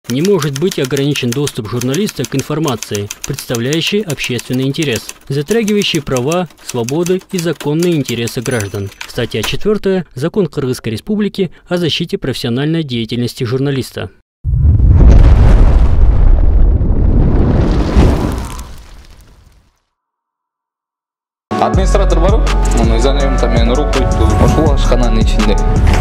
не может быть ограничен доступ журналиста к информации, представляющей общественный интерес, затрагивающей права, свободы и законные интересы граждан. Статья 4. Закон Кыргызской Республики о защите профессиональной деятельности журналиста. Администратор бар, оны занимта мен уруп коюпту. Ошол ашкананын ичинде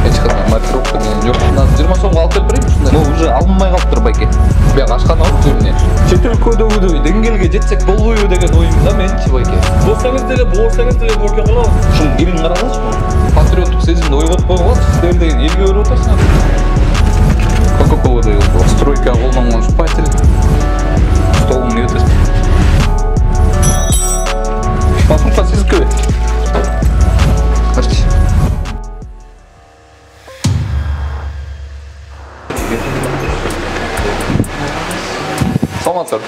эч кандай маркировка менен жок. 20 сомго алып берип ушундай. Ну уже алынбай калыптыр байке. Бияк ашкана өтүрүнө. Чет өлкөдөгүдөй деңгээлге жетсек болбойбу деген оюмда менчи байке. Болсаңыз деле болке кылабыз. Ушун кирин каралачы. Патриоттук сезимди ойготпой калат. Сиздер деген элге берип атасыңар. По поводу стройка колдонгон шпатель. Столун не өтөсүң. Папа, Франциско. Марти. Саламатсыздар.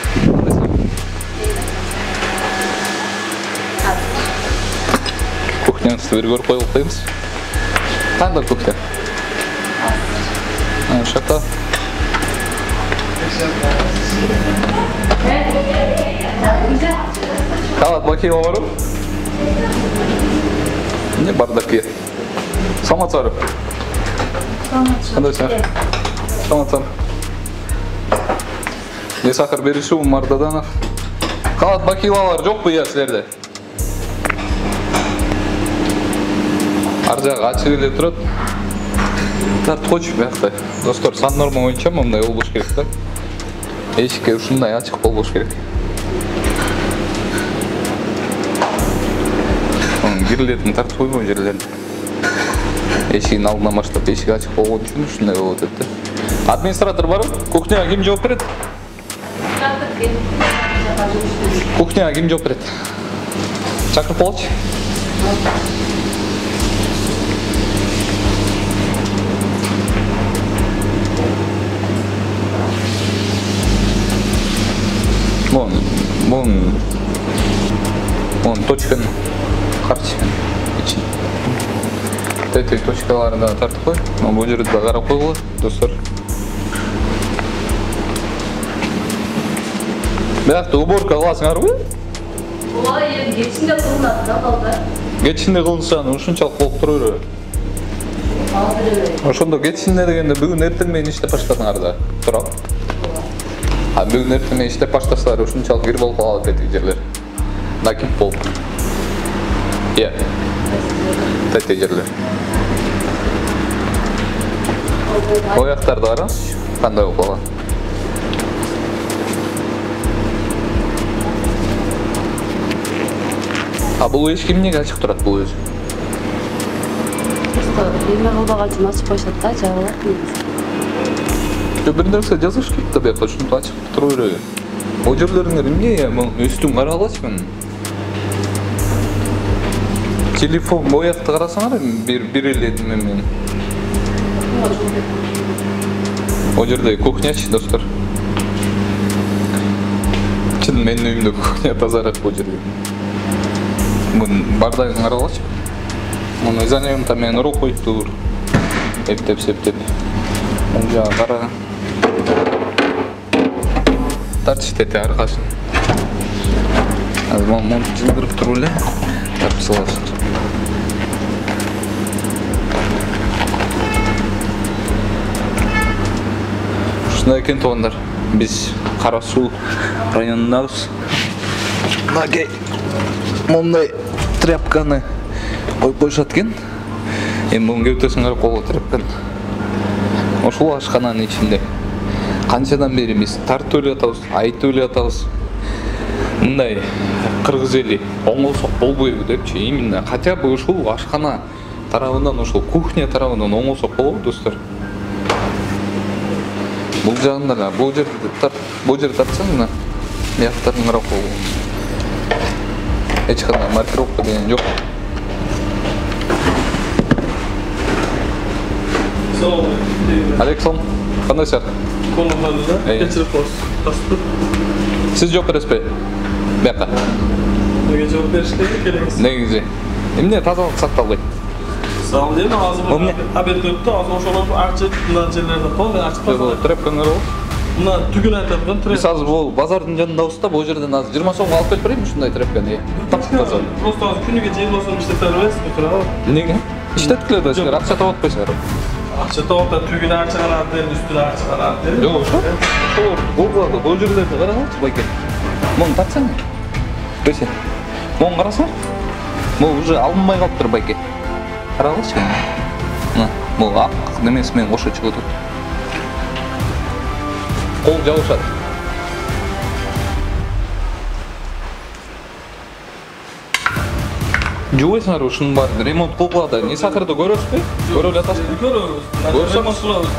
Кухняны сіздер көріп қойып қойымыз. Қандай кухня? Шақта. Қалат бакиға бару? Не бардаки? Саламатсыздар. Саламатсыздар. Саламатсыздар. Не сахар беришүү Мардаданов. Қалат бакилалар жоқ бұя сілерде? Ар жағы ачык эле турат. Тартып койчу бияқта. Достор, сан норма боюнча мындай болбош керек да. Эшикке ушундай ачык болбош керек. Кирилердин тартып койбойм жерлерин. Эшигин алдынан баштап эшик ачык болгон үчүн ушундай болуп атат да. Администратор барбы? Кухняга ким жооп берет? Кухняга ким жооп берет? Чакырып болчу. Вон точканы карчы ичин. Этой точкаларына тартып кой. Бул жерде карап койгула, достор. Бияқта уборка кыласыңарбы? Ооба, кечинде кылынат да балдар. Кечинде кылынса, ушунчалык болуп тура береби? Ошондо кечинде дегенде бүгүн эртең менен иштеп баштадыңар да, туура? А бүгүн эртең менен иштеп баштасалар ушунчалык кир болуп калат этих жерлер. Накип болуп. Иә. Тәте жерлер. Ояқтарды қараңыз, қандай болып қалған. А бұл ешкім неге ашық тұрады бұл өзі? Просто еме қылбаған үшін ашып қойшады да, жабылады негізі. Бір нәрсе жазыш керек та бияқта шunu ашып тұру керек. О жерлеріңер не? Үстін қараласың. Телефон ояқты қарасаңар, бір еледім мен. О жерде кухнячы, достар. Чын менің үйімде кухня тазарақ бұл жерде. Бұн бардағын қаралашы. Мұны занемта мен ұруп қойып тұр. Ептеп-септеп. Бұл жағы қара. Тартшы тәте арқасын. Мұны жылдырып тұру ле. Тарып саласың. Шындай екен тоғандар. Біз Қарасу районындағыз. Мынакей мұндай тряпканы қойып қойшат кен. Бүгін кеутесін қарап қолға тряпканы. Ошол ашқананың ішінде қаншадан бері біз тартып ойлатабыз, айтып ойлатабыз. Мындай қырғыз елі оңолсоқ болбойбу депчи. Именно хотя бы ушул ашқана тарабынан, ушул кухня тарабынан оңолсоқ болобу, достор. Бұл жағында, бұл жерді тартсаң, мына мияқтарын қарап болу. Эч қандай маркировка деген жоқ. Александр, қандай сәр? Қолымдағы да, кешіріп қосып. Сіз жоқ бересіз бе? Бияққа? Неге жоқ берішке келеміз? Негізі? Емне тазалық сақталғай? Сау деймін, азы бір әбер көпті, азы ошолап арчы тұтынған жерлерді қол, ашып қосып. Трепкаңар ол? Mına tügün aytadigan trep. Biz azыр бул базардын жанындабыз да, бул жерден азыр 20 сомго алып келип берейинби ушундай трепканы? Тапкыза. Просто азыр күнүгө жыйылбасам иштете бересизби, туурабы? Неге? Иштеткиле да, силер акча таап атпайсыңар. Акча таап да тügүн акча карап берди, үстүнө акча карап берди. Жок, ошо. Болгоду, бул жерлерди карагылчы байке. Муну тапсаң. Бесе. Муну карасаң. Бул уже алынбай калыптыр байке. Карагылчы. Мына, бул ак немеси менен кошо чыгып атат. Кол жабышат. Жуйсыңар ушунун баарын ремонт кылгыла да. Не сакырды көрөсүзбү? Көрүп атасызбы?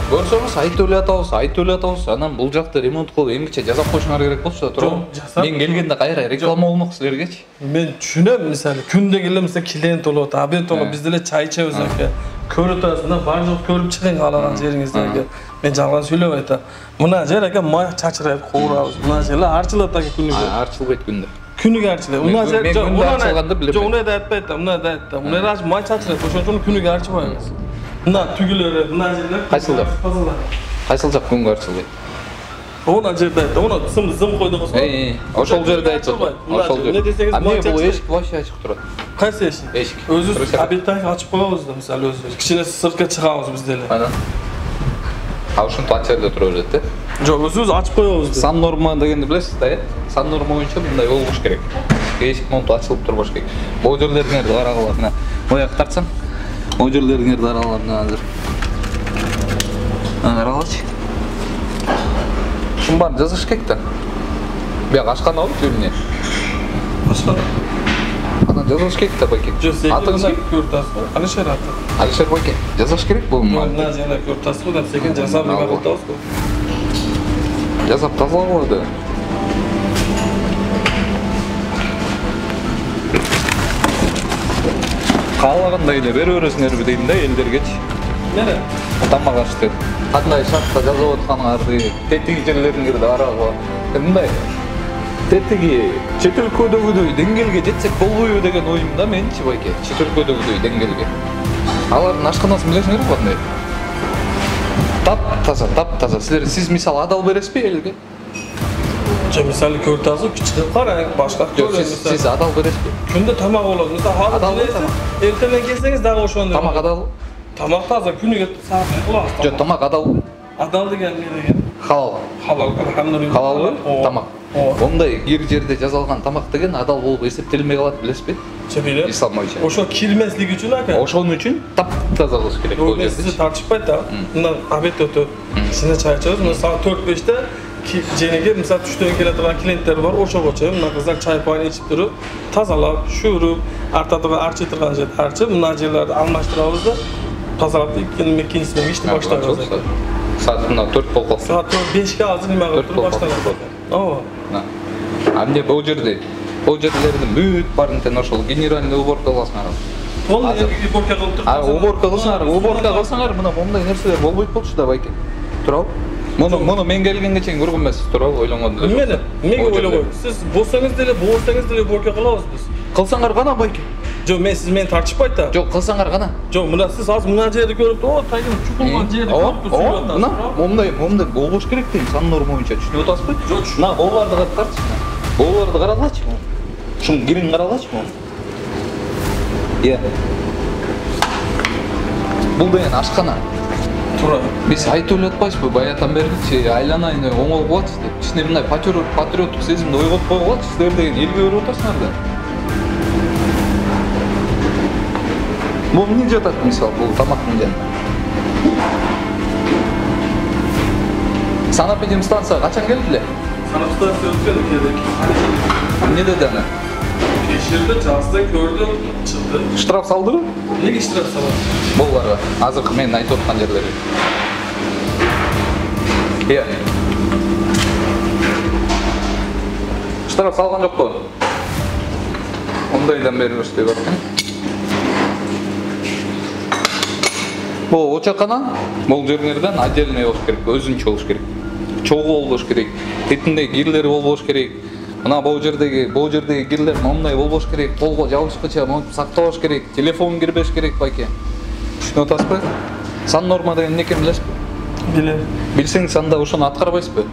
Көрсөңүз айтып эле атабыз. Анан бул жакты ремонт кылып эмгиче жасап койушуңар керек болчу да, туурабы? Мен келгенде кайра реклама болмок силергечи. Мен түшүнөм, мисалы күндө келем, мисалы клиент болот, обед болот, биз деле чай ичебиз экен. Көрүп атасыздар, бар жок көрүп чыгың каалаган жериңизден. Мен жалган сүйлөп айтам. Мына жер экен май чачырайып куурабыз. Мына жерлер арчылат экен күнүгө. Арчылбайт күндө. Күнүгө арчылат. Мына жер арчылганды билем. Жок, уну да айтпайт да, мына да айтты. Мына раш май чачырайт, ошон үчүн күнүгө арчыбайбыз. Мына түгүлөрү, мына жерлер Кайсыл жак күнгө арчылбайт? Ona жерде айтты, ona зым койдуңуз го. Ошол жерде айтты. Ошол жерде. Не десеңиз, мына бул эшик вообще ачык турат. Кайсы эшик? Эшик. Өзүбүз обедтайг ачып коебуз да, мисалы өзүбүз. Кичине сыртка чыгабыз биз деле. Анан. А ушинтип ат жерде тура берет, э? Жок, өзүбүз ачып коебуз. Сан норма дегенди билесиз да, э? Сан норма боюнча мындай болбош керек. Эшик монту ачылып турбаш керек. Бул жерлериңерди карагыла, мына. Мояк тартсаң. Бул жерлериңерди карагыла мына азыр. Карагылачы. Шун баарын жазыш керек да. Бияк ашкана болуп жүрүнө. Ашкана. Анан жазыш керек да байке. Атыңызды көртасыз. Алишер аты. Алишер байке. Жазыш керек бул. Мына жана көртасыз да, секен жасап калтабыз го. Жазап тазалап да. Каалагандай эле бере бересиңерби дейм да элдергечи. Нере? Тамак ашты. Кандай шартта жазып атканыңарды, тетиги жерлериңерди карагыла. Мындай тетиги чет өлкөдөгүдөй деңгээлге жетсек болбойбу деген оюмда менчи байке. Чет өлкөдөгүдөй деңгээлге. Алардын ашканасын билесиңерби кандай? Тап-таза. Сиз мисалы адал бересизби элге? Жо мисалы көртасыз, кичине караң, башка көрөсүз. Сиз адал бересизби? Күндө тамак болот. Мисалы адал бересиз. Эртең келсеңиз дагы ошондой. Тамак адал. Тамак таза, күнүгө саат кылабыз. Жо, тамак адал. Адал деген не деген? Халал. Халал, алхамдулилlah. Халалбы? Тамак. Ондай кир жерде жазылган тамак деген адал болуп эсептелмей калат, билесизби? Билем. Ислам боюнча. Ошо кирмеслиги үчүн ака. Ошон үчүн тап-таза кылыш керек бул жерде. Сизди тартышпайт да. Мына обед өтөп, кичине чай ичебиз. Мына саат 4-5те женеге мисалы түштөн келе турган клиенттер бар, ошого чейин мына кыздар чай пайын ичип туруп, тазалап, шүүрүп, артадагы арчы турган жерди арчып, мына жерлерди алмаштырабыз да, тазалап экинчисинен ишти баштайбыз. Саат мына 4 болуп калса. Саат 5ке азыр неме кылып туруп баштайбыз. Ооба. Эмне бул жерде? Бул жерлердин бүт барын ошол генеральный уборка кыласыңар. Бул уборка кылып туруп. Уборка кылсаңар, мына мондай нерселер болбойт болчу да байке. Туурабы? Муну мен келгенге чейин көргөн эмессиз, туурабы? Ойлонгондо. Эмнеге ойлогой? Сиз болсоңуз деле, болсоңуз деле уборка кылабыз биз. Кылсаңар гана байке. Жок, сиз мени тартышпайт да. Жок, кылсаңар гана. Жок, мына сиз азыр мына жерди көрүп, о, тайгын чукулган жерди көрүп мына мондай болбош керек дейм, сан норма боюнча түшүнүп атасызбы? Жок, мына болбарды карачы. Болбарды карагылачы. Шун кирин карагылачы. Бул деген ашкана. Туура. Биз айтып эле атпайсызбы, баятан бергичи айланайын оңол болотчу деп. Кичине мындай патриоттук сезимди ойготуп койгулачы, силер деген элге берип атасыңар да. Бул эмне жатат мисалы, бул тамактын жанында? Санэпидемстанция качан келди эле? Санэпидемстанция өткөн керек. Эмне деди ана? Кечирди, жазды, көрдүм, чыкты. Штраф салдырбы? Эмнеге штраф салат? Буларга азыркы мен айтып аткан жерлери. Штраф салган жокпу? Ондайдан беребиз деп аткан. Бул очакана, бул жерлерден отдельный болуш керек, өзүнчө болуш керек. Чогуу болбош керек, тетинде кирлери болбош керек. Мына бул жердеги кирлер мондай болбош керек, колго жабышкыча монтуп сактабаш керек, телефон кирбеш керек байке. Түшүнүп атасызбы? Сан норма деген эмне экенин билесизби? Билем. Билсеңиз анда ошону аткарбайсызбы?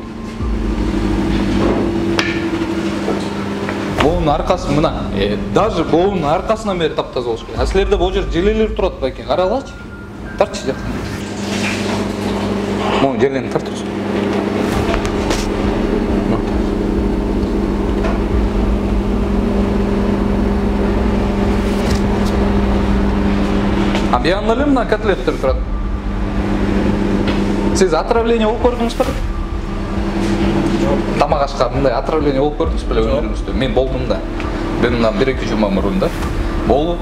болуунун аркасы мына. Даже болуунун аркасынан бери таптаза болуш керек. А силерде бул жер желелер турат байке. Карагылачы. Тартчы жактан. Могу желени тартып. А биян эле мына котлеттер турат. Сиз отравление болуп көрдүңүз беле? Тамак ашка мындай отравление болуп көрдүңүз беле өмүрүңүздө? Мен болдум да. Мен мындан 1-2 жума мурун да. Болуп,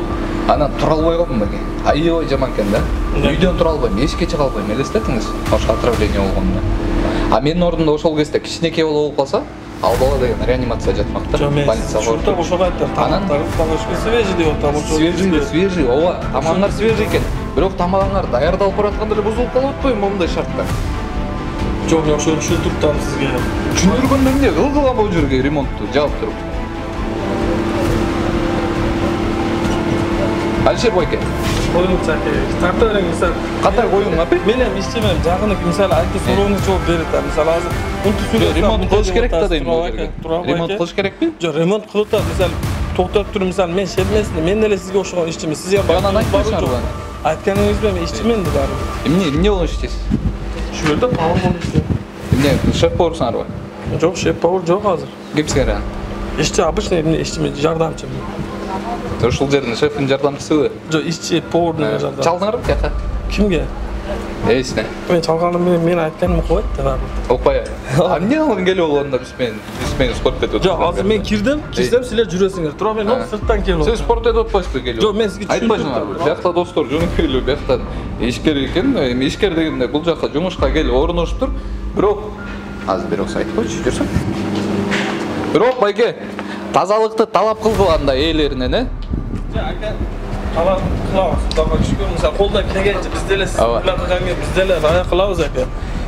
анан тура албай калдым беке. Аябай жаман экен да. Үйдөн тура албайм, эшикке чыга албайм. Элестетиңиз, ошо отравление болгонун. А менин ордумда ошол кезде кичинекей бала болуп калса, ал бала деген реанимация жатмак да. Больницага Шурта ошого айттым. Тамактар свежий деп атам. Свежий, ооба. Тамагыңар свежий экен. Бирок тамагыңар даярдалып баратканда эле бузулуп калып атпайбы мындай шартта? Жок, мен ошону түшүндүрүп турам сизге. Түшүндүргөндө эмне? Кылгыла бул жерге ремонтту жаап туруп. Алишер байке. Коюңуз чаке. Тарта бериң мисалы. Кандай коюң апа? Мен эми иштемейм. Жагынык мисалы айтты суроону жооп берет. Мисалы азыр унту сүрөт. Ремонт кылыш керек да дейм бул жерге. Ремонт кылыш керекпи? Жок, ремонт кылып атат. Мисалы токтоп туруп мисалы мен шермесин, мен деле сизге ошого иштемейм. Сизге Баягы айтпайсыңарбы? Айтканыңыз менен иштемен да баары. Эмне болуп иштейсиз? Şu yerде повар болуп иштейм. Эмне шеф болсуңарбы? Жок, шеф повар жок азыр. Кимсиңер? Ишчи обычный эмне иштеме жардамчы. Ушул жердин шефинин жардамчысыбы? Жок, ишчи повардын жардамчысы. Чалдыңарбы жака? Кимге? Эсине. Мен чалганым менен мен айтканым укпайт да баары. Укпай. А эмне алып келип болгондо биз менен спорт этип Жок, азыр мен кирсем силер жүрөсүңөр. Тура мен сырттан келип. Сиз спорт этип атпайсызбы келип? Жок, мен сизге айтпайсыңарбы? Биякта достор жөнөкөйлүү, биякта ишкер экен. Эми ишкер дегенде бул жака жумушка келип орноштур. Бирок азыр бирок айт койчу, жүрсөң. Бирок байке, тазалыкты талап кылганда ээлеринен, Ака, талап кылабыз. Дагы шүкүр, мисалы колдон келгенче биз деле биз деле аяк кылабыз ака.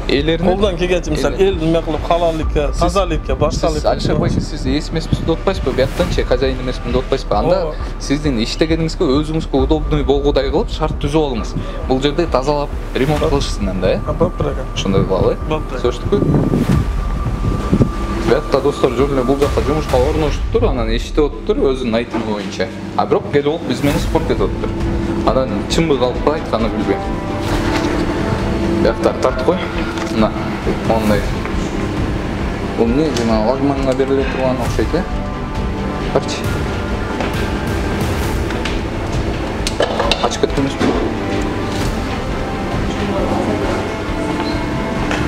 ээлеринен Колдон келгенче мисалы эл неме кылып халаллыкка, тазалыкка, башкалыкка. Алишер байке, сиз эс эмесписиз деп атпайсызбы? Бияктанчы хозяин эмесмин деп атпайсызбы? Анда сиздин иштегениңизге өзүңүзгө удобный болгудай кылып шарт түзүп алыңыз. Бул жерде тазалап, ремонт кылышсындан да, Болуптур ака. ошондой кылалы. Сөзтүкпү? Биякта достор жөн эле бул жака жумушка орноштуптур, анан иштеп отуптур өзүнүн айтымы боюнча. А бирок келип болуп биз менен спорт этип отуптур. Анан чынбы калпкы айтканы билбейм. Бияктар тартып кой. Мына, мондай. Бул эмне, жана лагманга бериле турган окшойт, э? Карчы. Ачып кеткен эмеспи?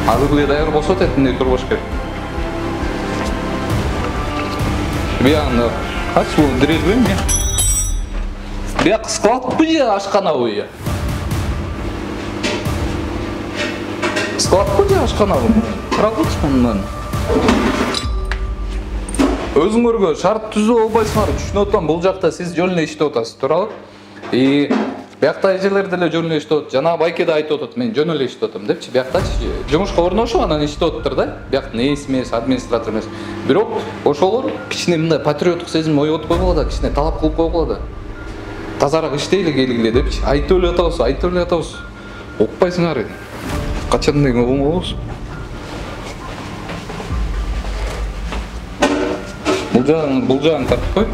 Азыр бул даяр болсо тетиндей турбош керек. Биягында качы бул дирелби эмне? Бияк складпы же ашканабы я? Складпы же ашканабы? Карагылчы мындан. Өзүңөргө шарт түзүп албайсыңар, түшүнүп атам, бул жакта сиз жөн эле иштеп атасыз, туурабы? Биякта эжелер деле жөн эле иштеп атат. Жана байке да айтып атат, мен жөн эле иштеп атам депчи. Бияктачы жумушка орношуп анан иштеп атыптыр да. Бияктын эс эмес, администратор эмес. Бирок ошолор кичине мындай патриоттук сезим ойготуп койгула да, кичине талап кылып койгула да. Тазараак иштейле келгиле депчи. Айтып эле атабыз. Укпайсыңар. Качандай болобуз. Бул жагын тартып кой.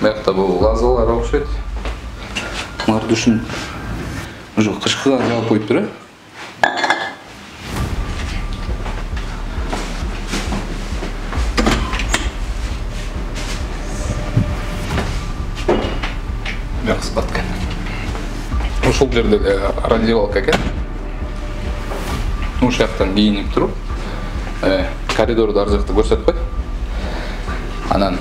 Биякта бул лазалар окшойт. Булар душун уже кышкыга жаап коюптур, э? Бияк склад экен. Ошол жерде раздевалка экен. Ушул жактан кийинип туруп, коридорду ар жакта көрсөтпөйт. Анан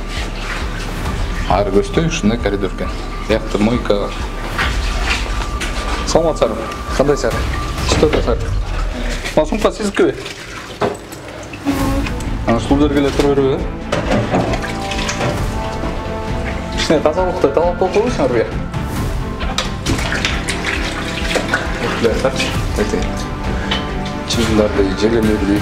ары көздөй ушундай коридор экен. Биякта мойка. Саламатсызбы? Кандайсыздар? Иштеп атасыздар? Мына сумка сиздикиби? Ana ушул жерге эле тура бербей, э? Кичине тазалыкты талап кылып койсуңар бия. Тарчы. Чыгымдарды, желелерди.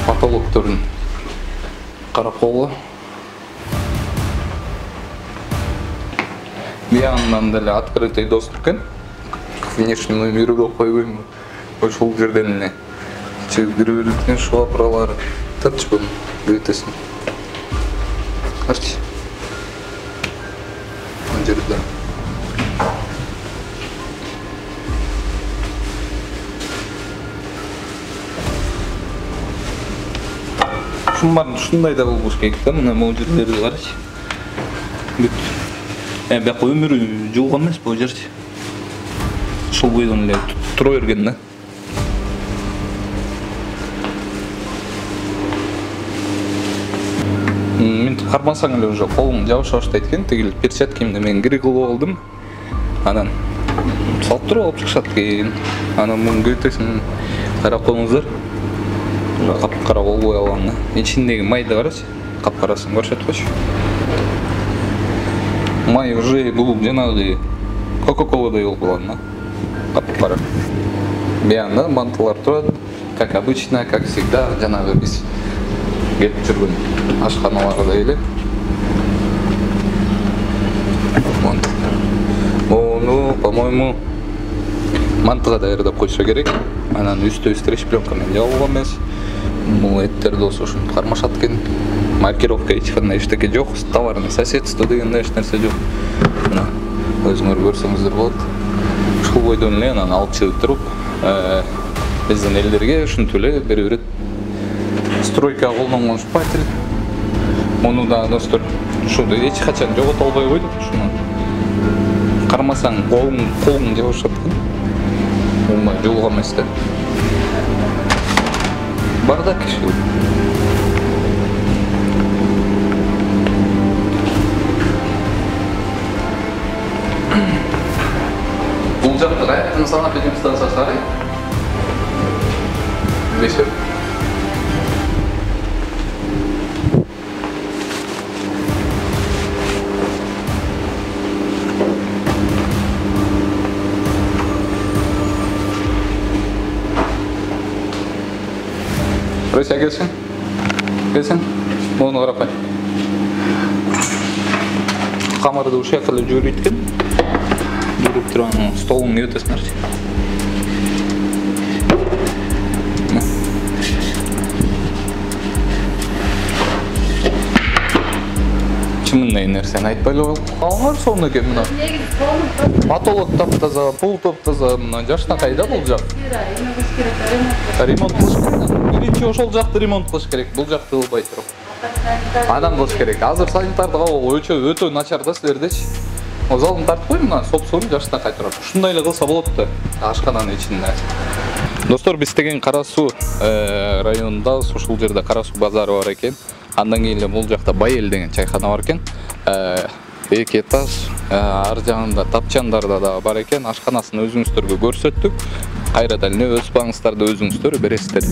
Потолокторун карап койгула. Бияндан деле открытый доступ экен. Внешний номерге койбойм. Ошол жерден эле чыгырып шуапралары татч бун бүтөсүн. Карчы. Он жерде. Шундай да болбош керек да, мына могу жерлерди карачы. Бүт. Бияка өмүрү жолгон эмес бул жерчи. Ушул бойдон эле тура берген да. Мынтип кармасаң эле уже колуң жабыша баштайт экен. Тигил перчаткамды мен кире кылып алдым. Анан салып туруп алып чыгышат экен. Анан муну көтөсүн карап коңуздар. Кап-кара болбой алган да. Ичиндеги майды карачы. Кап-карасын көрсөтүп койчу. Май уже бул жанагы Кока-Коладай болуп калган да. Кап-кара. Биянда мантылар турат, как обычно, как всегда, жанагы биз кетип жүргөн ашканаларда эле. Ону, по-моему, мантыга даярдап койсо керек. Анан үстү треш-пленка менен жабылган эмес. Бул эттер досу ушинтип кармашат экен. Маркировка эч кандай эчтеке жок, товарный соседство деген эч нерсе жок. Мына өзүңөр көрсөңүздөр болот. Ушул бойдон эле анан алып чыгып туруп, биздин элдерге ушинтип эле берип берет. Стройка колдонгон шпатель. Муну да достор, ушуну эч качан жогото албай койдук. Ушуну кармасаң колуң жабышат экен. Бул жолгон эмес да. Бардак иши. Бул жакта каяктан санап берем станциясы карай. Бешер. Рыся келсин. Келсин. Муну карап кой. Камерды ушул жака эле жүрүп экен. Жүрүп турган столун өтөсүңөр. Чымындай нерсени айтпай эле калыңар сонун экен мына. Потолок таптаза, пол таптаза, мына жашнакай да бул жак. Ремонт кылыш керек. Биринчи ошол жакты ремонт кылыш керек. Бул жакты кылбай туруп. Анан кылыш керек. Азыр санитардык абал өтө начар да силердечи. Залын тартып кой, мына соп-сонун жашнакай турат. Ушундай эле кылса болот да. Ашкананын ичинде. Достор, биз деген Кара Суу районунда ушул жерде Кара Суу базары бар экен. Андан кийин эле бул жакта Байел деген чайхана бар экен. 2 этаж, ар жагында тапчандарда да бар экен. Ашканасын өзүңүздөргө көрсөттүк. Кайрадан эле өз багыңыздарды өзүңүздөр бересиздер.